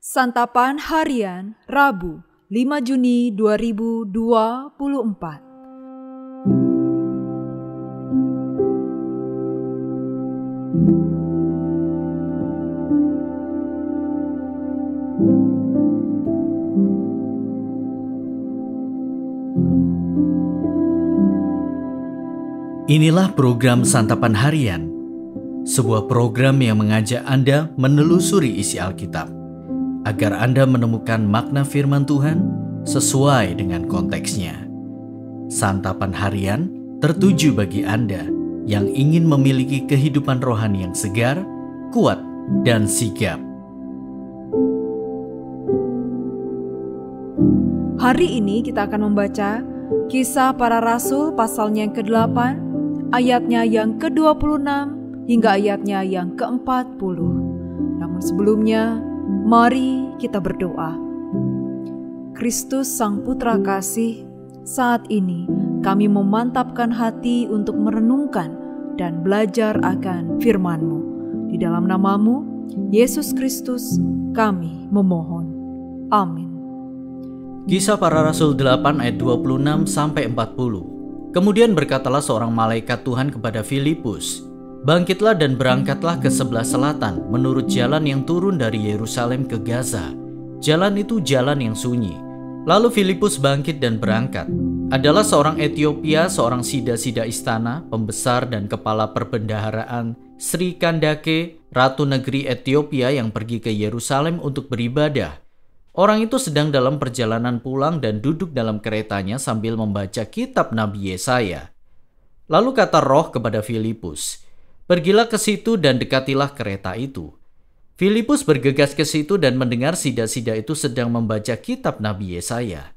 Santapan Harian Rabu 5 Juni 2024. Inilah program Santapan Harian, sebuah program yang mengajak Anda menelusuri isi Alkitab, agar Anda menemukan makna firman Tuhan sesuai dengan konteksnya. Santapan Harian tertuju bagi Anda yang ingin memiliki kehidupan rohani yang segar, kuat, dan sigap. Hari ini kita akan membaca Kisah Para Rasul pasalnya yang ke-8, ayatnya yang ke-26 hingga ayatnya yang ke-40. Namun sebelumnya, mari kita berdoa. Kristus Sang Putra Kasih, saat ini kami memantapkan hati untuk merenungkan dan belajar akan firman-Mu. Di dalam nama-Mu, Yesus Kristus, kami memohon. Amin. Kisah Para Rasul 8 ayat 26-40. Kemudian berkatalah seorang malaikat Tuhan kepada Filipus, "Bangkitlah dan berangkatlah ke sebelah selatan menurut jalan yang turun dari Yerusalem ke Gaza. Jalan itu jalan yang sunyi." Lalu Filipus bangkit dan berangkat. Adalah seorang Etiopia, seorang sida-sida istana, pembesar dan kepala perbendaharaan Sri Kandake, Ratu Negeri Etiopia yang pergi ke Yerusalem untuk beribadah. Orang itu sedang dalam perjalanan pulang dan duduk dalam keretanya sambil membaca kitab Nabi Yesaya. Lalu kata Roh kepada Filipus, "Pergilah ke situ dan dekatilah kereta itu." Filipus bergegas ke situ dan mendengar sida-sida itu sedang membaca kitab Nabi Yesaya.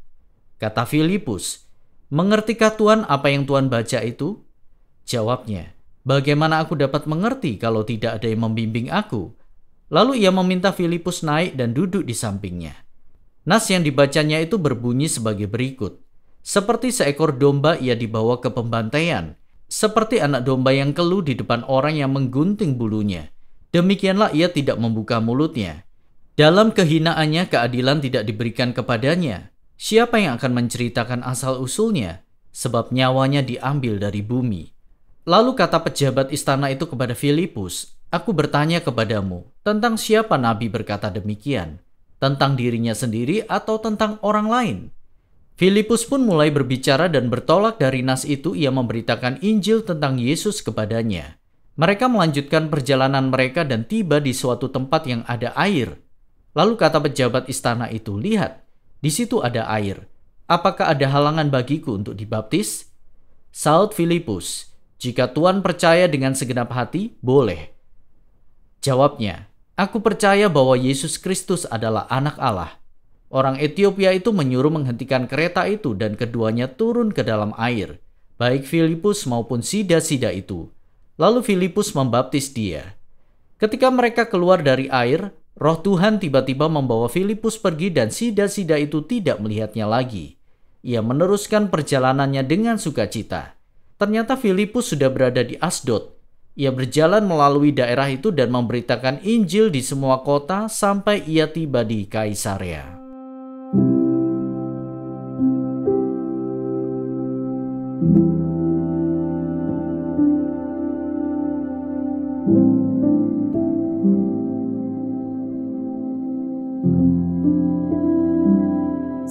Kata Filipus, "Mengertikah Tuhan apa yang Tuhan baca itu?" Jawabnya, "Bagaimana aku dapat mengerti kalau tidak ada yang membimbing aku?" Lalu ia meminta Filipus naik dan duduk di sampingnya. Nas yang dibacanya itu berbunyi sebagai berikut. "Seperti seekor domba ia dibawa ke pembantaian, seperti anak domba yang keluh di depan orang yang menggunting bulunya. Demikianlah ia tidak membuka mulutnya. Dalam kehinaannya keadilan tidak diberikan kepadanya. Siapa yang akan menceritakan asal-usulnya? Sebab nyawanya diambil dari bumi." Lalu kata pejabat istana itu kepada Filipus, "Aku bertanya kepadamu, tentang siapa Nabi berkata demikian? Tentang dirinya sendiri atau tentang orang lain?" Filipus pun mulai berbicara dan bertolak dari nas itu ia memberitakan Injil tentang Yesus kepadanya. Mereka melanjutkan perjalanan mereka dan tiba di suatu tempat yang ada air. Lalu kata pejabat istana itu, "Lihat, di situ ada air. Apakah ada halangan bagiku untuk dibaptis?" Saud Filipus, "Jika Tuhan percaya dengan segenap hati, boleh." Jawabnya, "Aku percaya bahwa Yesus Kristus adalah Anak Allah." Orang Etiopia itu menyuruh menghentikan kereta itu dan keduanya turun ke dalam air, baik Filipus maupun sida-sida itu. Lalu Filipus membaptis dia. Ketika mereka keluar dari air, Roh Tuhan tiba-tiba membawa Filipus pergi dan sida-sida itu tidak melihatnya lagi. Ia meneruskan perjalanannya dengan sukacita. Ternyata Filipus sudah berada di Asdod. Ia berjalan melalui daerah itu dan memberitakan Injil di semua kota sampai ia tiba di Kaisarea.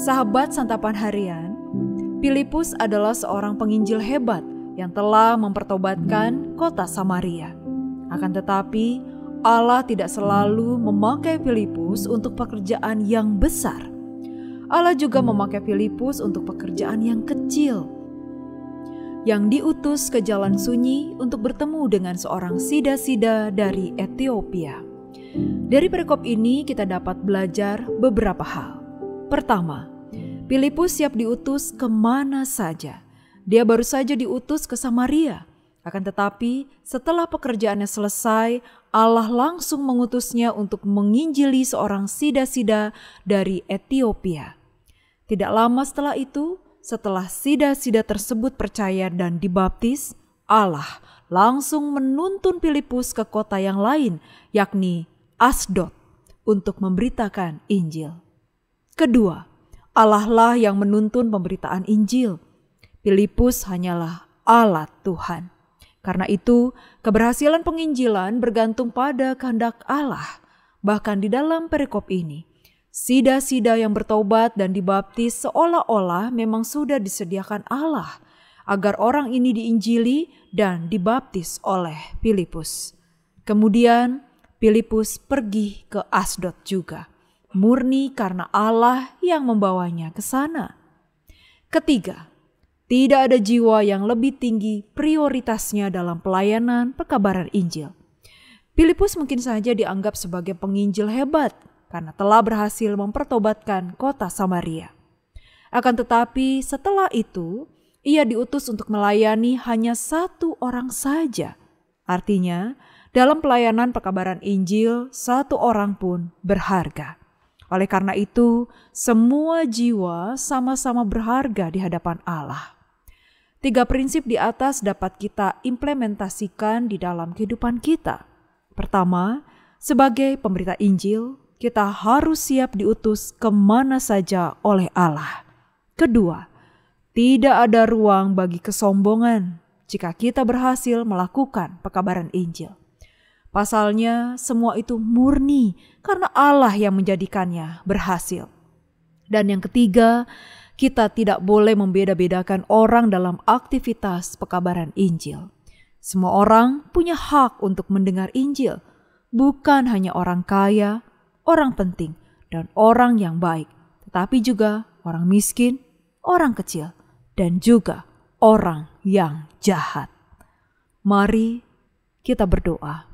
Sahabat Santapan Harian, Filipus adalah seorang penginjil hebat yang telah mempertobatkan kota Samaria. Akan tetapi, Allah tidak selalu memakai Filipus untuk pekerjaan yang besar. Allah juga memakai Filipus untuk pekerjaan yang kecil, yang diutus ke jalan sunyi untuk bertemu dengan seorang sida-sida dari Etiopia. Dari perikop ini kita dapat belajar beberapa hal. Pertama, Filipus siap diutus kemana saja. Dia baru saja diutus ke Samaria. Akan tetapi setelah pekerjaannya selesai, Allah langsung mengutusnya untuk menginjili seorang sida-sida dari Etiopia. Tidak lama setelah itu, setelah sida-sida tersebut percaya dan dibaptis, Allah langsung menuntun Filipus ke kota yang lain, yakni Asdod. untuk memberitakan Injil. Kedua, Allah lah yang menuntun pemberitaan Injil. Filipus hanyalah alat Tuhan. Karena itu, keberhasilan penginjilan bergantung pada kehendak Allah. Bahkan di dalam perikop ini, sida-sida yang bertobat dan dibaptis seolah-olah memang sudah disediakan Allah agar orang ini diinjili dan dibaptis oleh Filipus. Kemudian Filipus pergi ke Asdod juga, murni karena Allah yang membawanya ke sana. Ketiga, tidak ada jiwa yang lebih tinggi prioritasnya dalam pelayanan pekabaran Injil. Filipus mungkin saja dianggap sebagai penginjil hebat karena telah berhasil mempertobatkan kota Samaria. Akan tetapi setelah itu, ia diutus untuk melayani hanya satu orang saja. Artinya, dalam pelayanan pekabaran Injil, satu orang pun berharga. Oleh karena itu, semua jiwa sama-sama berharga di hadapan Allah. 3 prinsip di atas dapat kita implementasikan di dalam kehidupan kita. Pertama, sebagai pemberita Injil, kita harus siap diutus kemana saja oleh Allah. Kedua, tidak ada ruang bagi kesombongan jika kita berhasil melakukan pekabaran Injil. Pasalnya, semua itu murni karena Allah yang menjadikannya berhasil. Dan yang ketiga, kita tidak boleh membeda-bedakan orang dalam aktivitas pekabaran Injil. Semua orang punya hak untuk mendengar Injil, bukan hanya orang kaya, orang penting, dan orang yang baik, tetapi juga orang miskin, orang kecil, dan juga orang yang jahat. Mari kita berdoa.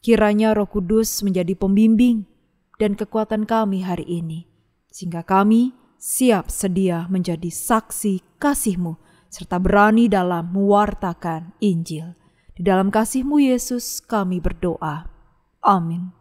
Kiranya Roh Kudus menjadi pembimbing dan kekuatan kami hari ini, sehingga kami siap sedia menjadi saksi kasih-Mu, serta berani dalam mewartakan Injil. Di dalam kasih-Mu Yesus kami berdoa. Amin.